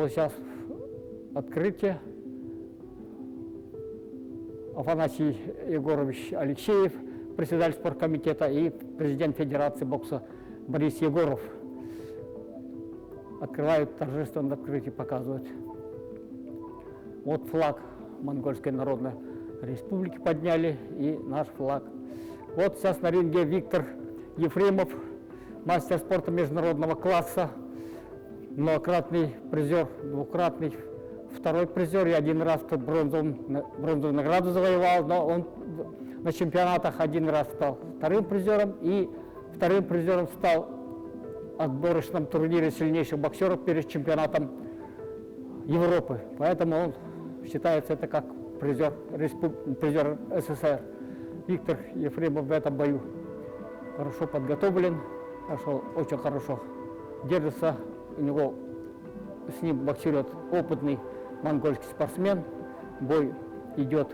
Вот сейчас открытие. Афанасий Егорович Алексеев, председатель спорткомитета, и президент Федерации бокса Борис Егоров открывают торжественное открытие, показывают. Вот флаг Монгольской Народной Республики подняли и наш флаг. Вот сейчас на ринге Виктор Ефремов, мастер спорта международного класса, многократный призер, двукратный второй призер и один раз бронзовую награду завоевал, но он на чемпионатах один раз стал вторым призером и вторым призером стал в отборочном турнире сильнейших боксеров перед чемпионатом Европы. Поэтому он считается это как призер СССР. Виктор Ефремов в этом бою хорошо подготовлен, очень хорошо держится. У него с ним боксирует опытный монгольский спортсмен. Бой идет,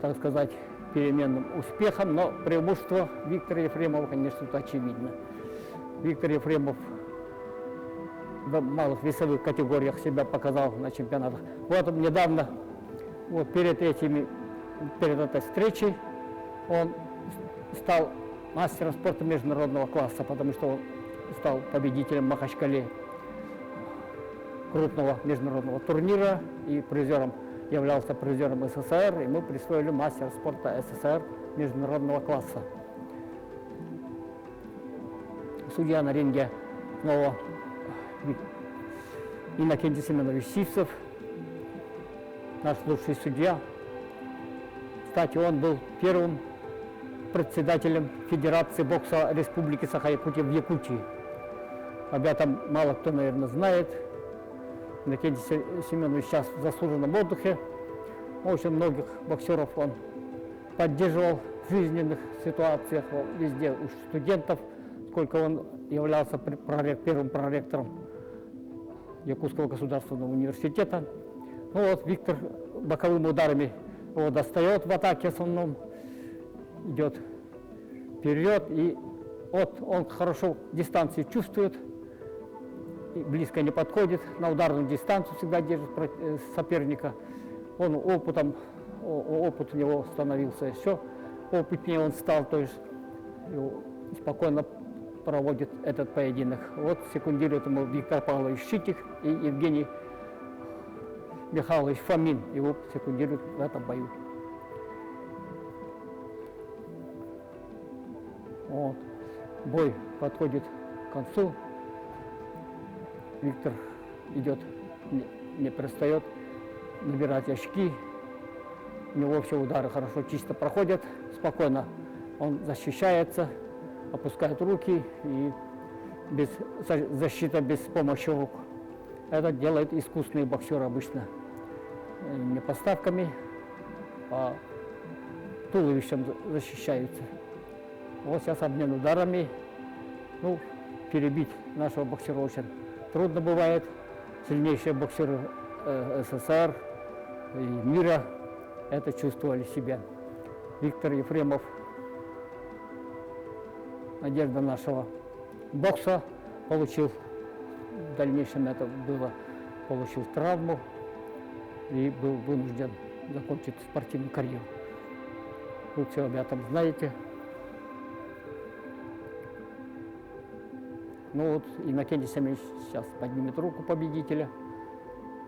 так сказать, переменным успехом, но преимущество Виктора Ефремова, конечно, это очевидно. Виктор Ефремов в малых весовых категориях себя показал на чемпионатах. Вот он недавно, вот перед этой встречей, он стал мастером спорта международного класса, потому что он стал победителем в Махачкале крупного международного турнира и являлся призером СССР, и мы присвоили мастера спорта СССР международного класса. Судья на ринге снова Иннокентий Семенович Сивцев, наш лучший судья. Кстати, он был первым председателем Федерации бокса Республики Саха-Якутия в Якутии. Об этом мало кто, наверное, знает. Иннокентий Семенович сейчас в заслуженном отдыхе. Очень многих боксеров он поддерживал в жизненных ситуациях, везде у студентов, сколько он являлся первым проректором Якутского государственного университета. Ну вот Виктор боковыми ударами его достает в атаке в основном, идет вперед, и вот он хорошо дистанции чувствует, близко не подходит, на ударную дистанцию всегда держит соперника. Он опыт у него становился еще опытнее он стал, то есть спокойно проводит этот поединок. Вот секундирует ему Виктор Павлович Шитик и Евгений Михайлович Фомин, его секундируют в этом бою. Вот. Бой подходит к концу. Виктор идет, не перестает набирать очки. У него все удары хорошо, чисто проходят, спокойно он защищается, опускает руки и защита без помощи рук. Это делает искусные боксеры обычно. Не поставками, а туловищем защищаются. Вот сейчас обмен ударами. Ну, перебить нашего боксера очень трудно бывает. Сильнейшие боксеры СССР и мира это чувствовали себя. Виктор Ефремов, надежда нашего бокса, получил, в дальнейшем это было, получил травму и был вынужден закончить спортивную карьеру. Вы все об этом знаете. Ну вот Иннокентий Семенович сейчас поднимет руку победителя.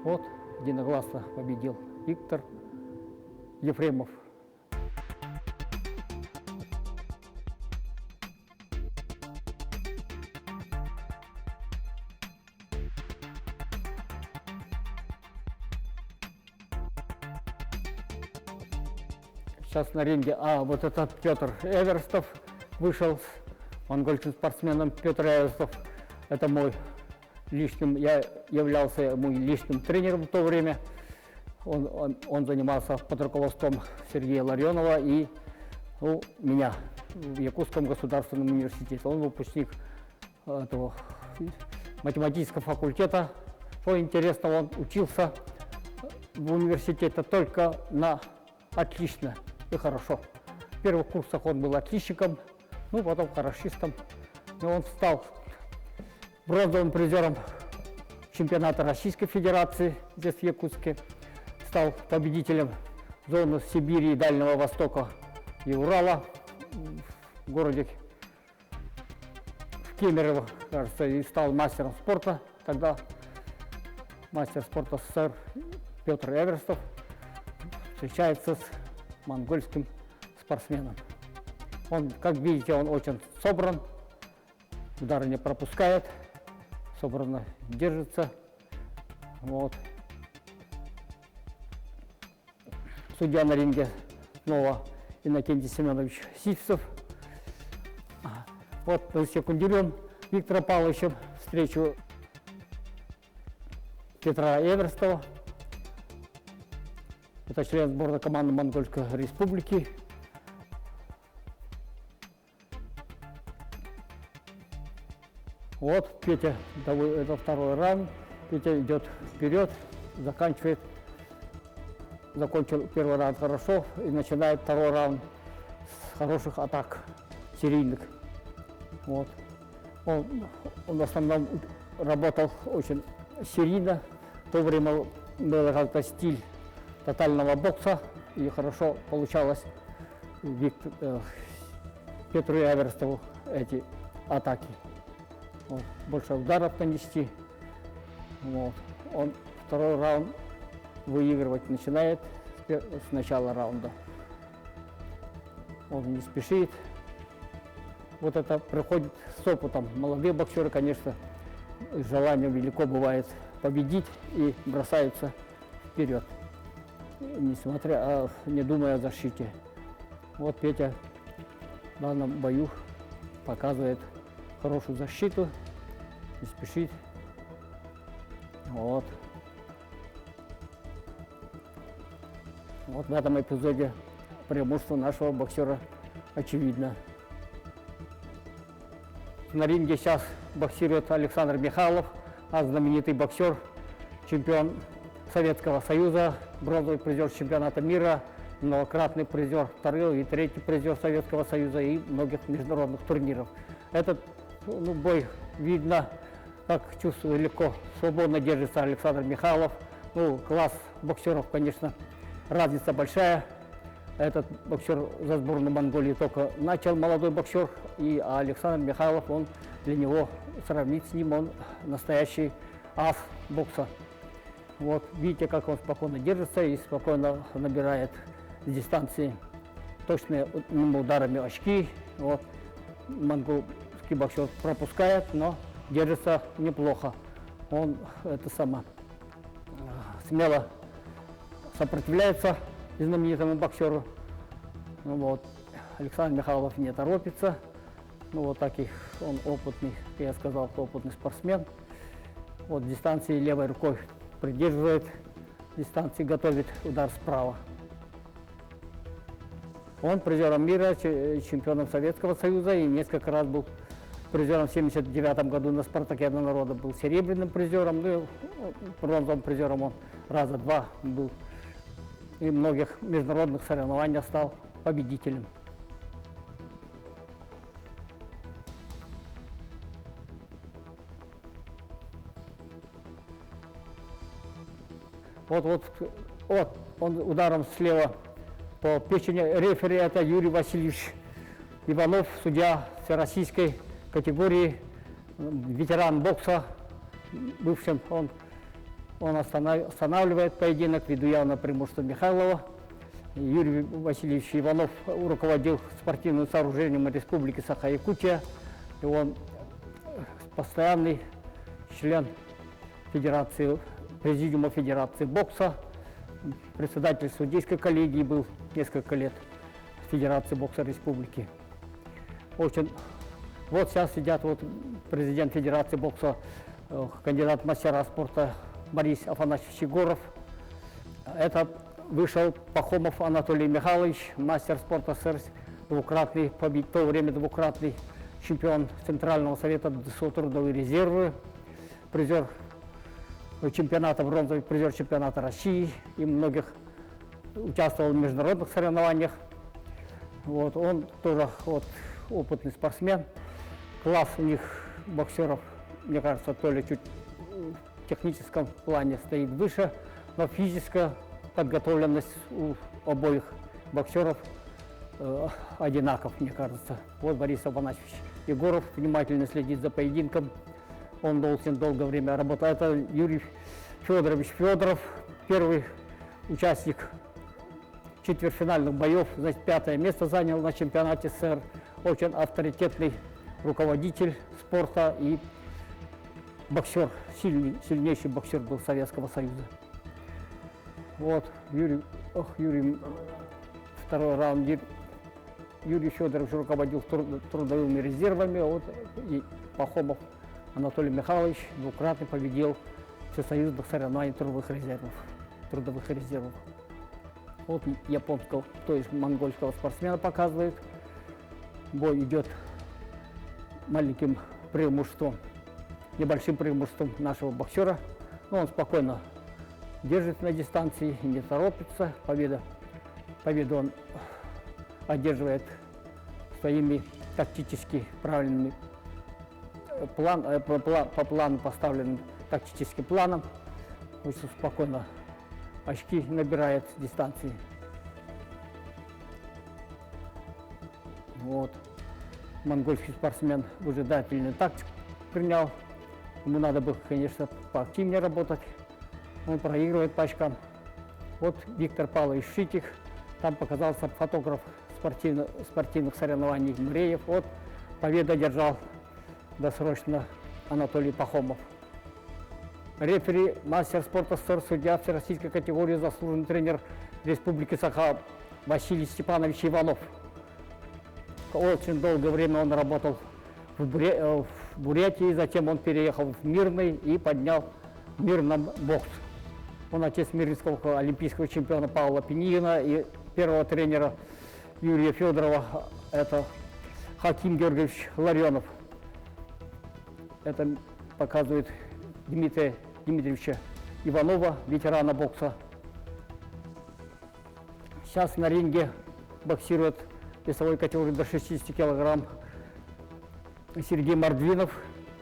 Вот единогласно победил Виктор Ефремов. Сейчас на ринге, вот это Петр Эверстов вышел, монгольским спортсменом. Петр Эверстов, это я являлся личным тренером в то время. Он занимался под руководством Сергея Ларионова и меня в Якутском государственном университете. Он выпускник этого математического факультета. Что интересно, он учился в университете только на отлично и хорошо. В первых курсах он был отличником, потом хорошистом. И он стал бронзовым призером чемпионата Российской Федерации здесь в Якутске. Стал победителем зоны Сибири и Дальнего Востока и Урала в городе в Кемерово, кажется, и стал мастером спорта. Тогда мастер спорта СССР Петр Эверстов встречается с монгольским спортсменом. Он, как видите, он очень собран, удары не пропускает, собранно держится. Вот. Судья на ринге снова Иннокентий Семенович Сивцев. Вот мы секундируем Виктора Павловича встречу Петра Эверстова. Это член сборной команды Монгольской Республики. Вот Петя, это второй раунд. Петя идет вперед, закончил первый раунд хорошо и начинает второй раунд с хороших атак серийных. Вот. Он в основном работал очень серийно. В то время был как-то стиль тотального бокса, и хорошо получалось Петру Эверстову эти атаки. Вот. Больше ударов нанести. Вот. Он второй раунд выигрывать начинает с начала раунда. Он не спешит. Вот это приходит с опытом. Молодые боксеры, конечно, желание велико бывает победить и бросаются вперед, не думая о защите. Вот Петя в данном бою показывает хорошую защиту, не спешит. Вот. Вот в этом эпизоде преимущество нашего боксера очевидно. На ринге сейчас боксирует Александр Михайлов, знаменитый боксер, чемпион Советского Союза, бронзовый призер чемпионата мира, многократный призер второго и третий призер Советского Союза и многих международных турниров. Этот бой видно, как чувствую, легко, свободно держится Александр Михайлов. Класс боксеров, конечно, разница большая. Этот боксер за сборную Монголии только начал, молодой боксер, и Александр Михайлов, для него сравнить с ним, он настоящий ас бокса. Вот видите, как он спокойно держится и спокойно набирает с дистанции точными ударами очки. Вот. Монгольский боксер пропускает, но держится неплохо. Он смело сопротивляется знаменитому боксеру. Вот. Александр Михайлов не торопится. Вот таких он опытный, я сказал, опытный спортсмен. Вот дистанции левой рукой придерживает, дистанции готовит удар справа. Он призером мира, чемпионом Советского Союза и несколько раз был призером в 1979 году на Спартакиаде народа, был серебряным призером, бронзовым призером он раза два был. И многих международных соревнованиях стал победителем. Вот он ударом слева по печени рефери, это Юрий Васильевич Иванов, судья всероссийской категории, ветеран бокса, бывшим. Он останавливает поединок ввиду явного преимущества Михайлова. Юрий Васильевич Иванов руководил спортивным сооружением Республики Саха-Якутия. И он постоянный член президиума Федерации бокса, председатель судейской коллегии был несколько лет в Федерации бокса Республики. Вот сейчас сидят президент Федерации бокса, кандидат в мастера спорта Борис Афанасьевич Егоров. Это вышел Пахомов Анатолий Михайлович, мастер спорта СССР, в то время двукратный чемпион Центрального совета ДСО трудовые резервы, призер чемпионата, бронзовый призер чемпионата России и многих участвовал в международных соревнованиях. Вот, он тоже опытный спортсмен. Класс у них боксеров, мне кажется, то ли чуть техническом плане стоит выше, но физическая подготовленность у обоих боксеров одинаков, мне кажется. Вот Борис Афанасьевич Егоров внимательно следит за поединком. Он должен долгое время работать. Это Юрий Федорович Федоров, первый участник четвертьфинальных боев, значит, 5-е место занял на чемпионате СССР. Очень авторитетный руководитель спорта и боксер, сильнейший боксер был Советского Союза. Вот Юрий, второй раунд. Юрий Федорович руководил трудовыми резервами, вот, и Пахомов Анатолий Михайлович двукратно победил всесоюзных соревнований трудовых резервов. Вот японского, то есть монгольского спортсмена показывает. Бой идет маленьким преимуществом, небольшим преимуществом нашего боксера. Но он спокойно держит на дистанции, не торопится. Победу он одерживает своими тактически правильными по плану поставленным тактическим планом. Очень спокойно очки набирает с дистанции. Вот. Монгольский спортсмен выжидательную тактику принял. Ему надо было, конечно, поактивнее работать. Он проигрывает по очкам. Вот Виктор Павлович Шитих. Там показался фотограф спортивных соревнований Мреев. Вот победу одержал досрочно Анатолий Пахомов. Рефери, мастер спорта СССР, судья всероссийской категории, заслуженный тренер Республики Саха Василий Степанович Иванов. Очень долгое время он работал в Бурятии, затем он переехал в Мирный и поднял в Мирном бокс. Он отец мирнинского олимпийского чемпиона Павла Пенигина и первого тренера Юрия Федорова, это Хаким Георгиевич Ларионов. Это показывает Дмитрия Дмитриевича Иванова, ветерана бокса. Сейчас на ринге боксирует в весовой категории до 60 килограмм Сергей Мордвинов,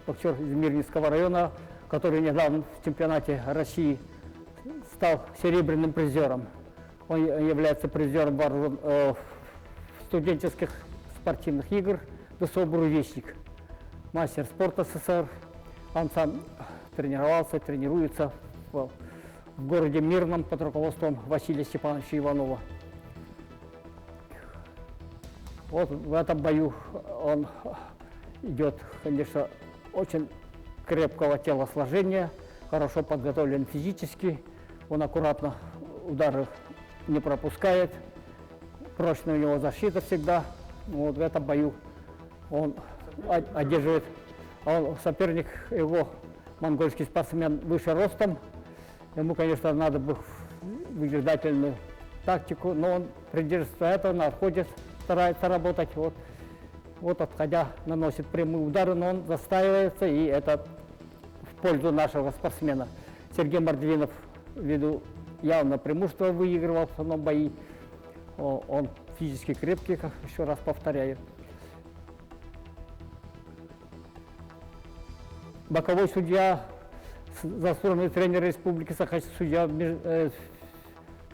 боксер из Мирнинского района, который недавно в чемпионате России стал серебряным призером. Он является призером студенческих спортивных игр ДСО «Буревестник». Мастер спорта СССР. Он сам тренируется в городе Мирном под руководством Василия Степановича Иванова. Вот в этом бою он идет, конечно, очень крепкого телосложения, хорошо подготовлен физически, он аккуратно удары не пропускает, прочная у него защита всегда. Вот в этом бою он одерживает, соперник его, монгольский спортсмен, выше ростом. Ему, конечно, надо бы выжидательную тактику, но он придерживается этого, на входе старается работать. Вот отходя, наносит прямые удары, но он застаивается, и это в пользу нашего спортсмена. Сергей Мордвинов ввиду явно преимущества выигрывал в основном бои. Он физически крепкий, как еще раз повторяю. Боковой судья, заслуженный тренер Республики Саха, судья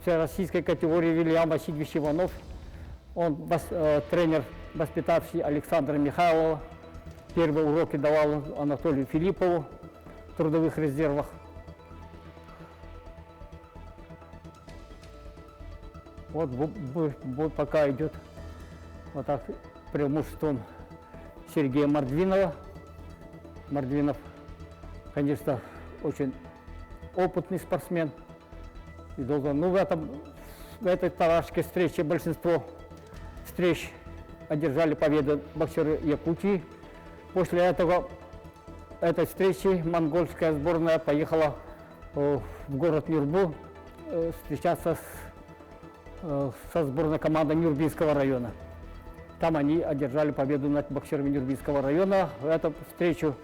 всероссийской категории Вильям Васильевич Иванов. Он тренер, воспитавший Александра Михайлова. Первые уроки давал Анатолию Филиппову в трудовых резервах. Вот бой пока идет вот так преимуществом Сергея Мордвинова. Мордвинов, конечно, очень опытный спортсмен. И должен, в этой товарищеской встрече большинство встреч одержали победу боксеры Якутии. После этой встречи монгольская сборная поехала в город Нюрбу встречаться со сборной командой Нюрбинского района. Там они одержали победу над боксерами Нюрбинского района. В эту встречу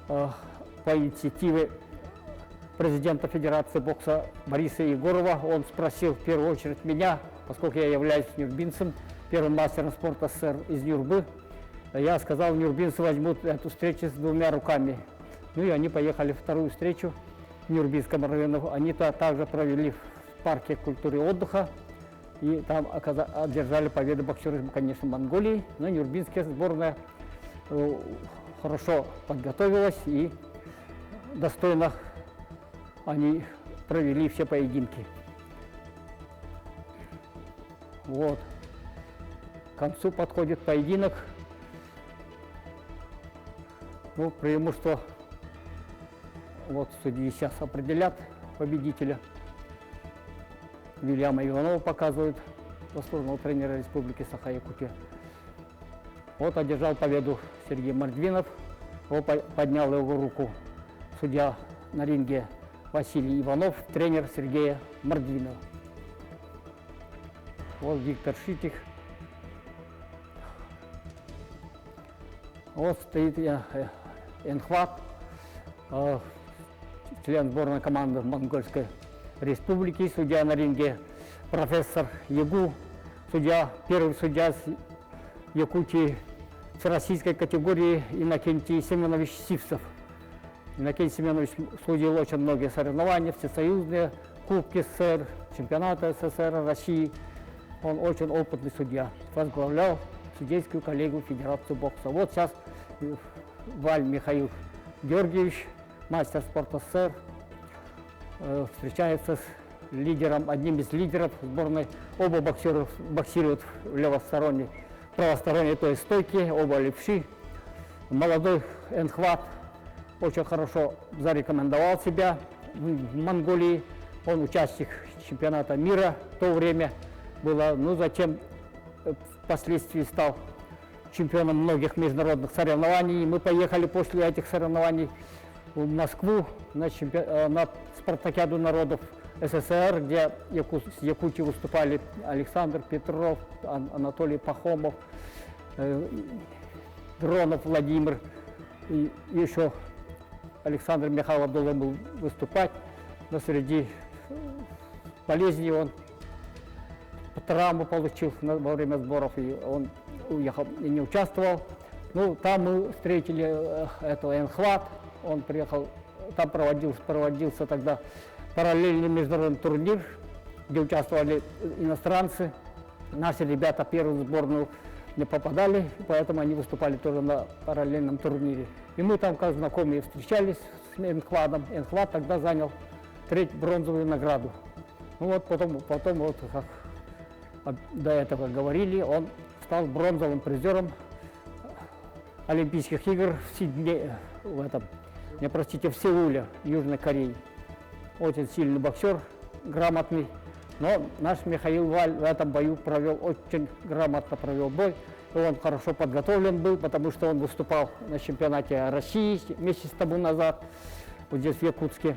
по инициативе президента Федерации бокса Бориса Егорова, он спросил в первую очередь меня, поскольку я являюсь нюрбинцем, первым мастером спорта СССР из Нюрбы. Я сказал, нюрбинцы возьмут эту встречу с двумя руками. Ну и они поехали вторую встречу. в Нюрбинском районе. Они также провели в парке культуры и отдыха. И там одержали победу боксеры, конечно, Монголии. Но нюрбинская сборная хорошо подготовилась и достойно они провели все поединки. Вот. К концу подходит поединок. Ну, преимущество вот судьи сейчас определят победителя. Вильяма Иванова показывают, заслуженного тренера Республики Саха-Якутия. Вот одержал победу Сергей Мордвинов. Поднял его руку судья на ринге Василий Иванов, тренер Сергея Мордвинова. Вот Виктор Шитих. Вот стоит Энхват, член сборной команды Монгольской Республики, судья на ринге профессор Ягу, первый судья с Якутии всероссийской категории Иннокентий Семенович Сивцев. Иннокентий Семенович судил очень многие соревнования, всесоюзные, Кубки СССР, чемпионаты СССР, России. Он очень опытный судья, возглавлял судейскую коллегию Федерации бокса. Вот сейчас Валь Михаил Георгиевич, мастер спорта СССР, встречается с лидером, одним из лидеров сборной. Оба боксера боксируют в левосторонней, правосторонней, то есть стойке, оба левши. Молодой Энхват очень хорошо зарекомендовал себя в Монголии. Он участник чемпионата мира в то время было, ну затем впоследствии стал чемпионом многих международных соревнований. Мы поехали после этих соревнований в Москву на спартакиаду народов СССР, где с Якутии выступали Александр Петров, Анатолий Пахомов, Дронов Владимир, и еще Александр Михайлов должен был выступать, но среди болезней он травму получил во время сборов, и он уехал и не участвовал. Ну, там мы встретили этого Энхват, он приехал, там проводился тогда параллельный международный турнир, где участвовали иностранцы. Наши ребята первую сборную не попадали, поэтому они выступали тоже на параллельном турнире. И мы там, как знакомые, встречались с Энхватом. Энхват тогда занял бронзовую награду. Ну вот потом вот, как до этого говорили, он стал бронзовым призером Олимпийских игр в Сеуле, Южной Корее. Очень сильный боксер, грамотный. Но наш Михаил Валь в этом бою очень грамотно провел бой. И он хорошо подготовлен был, потому что он выступал на чемпионате России месяц тому назад, вот здесь в Якутске.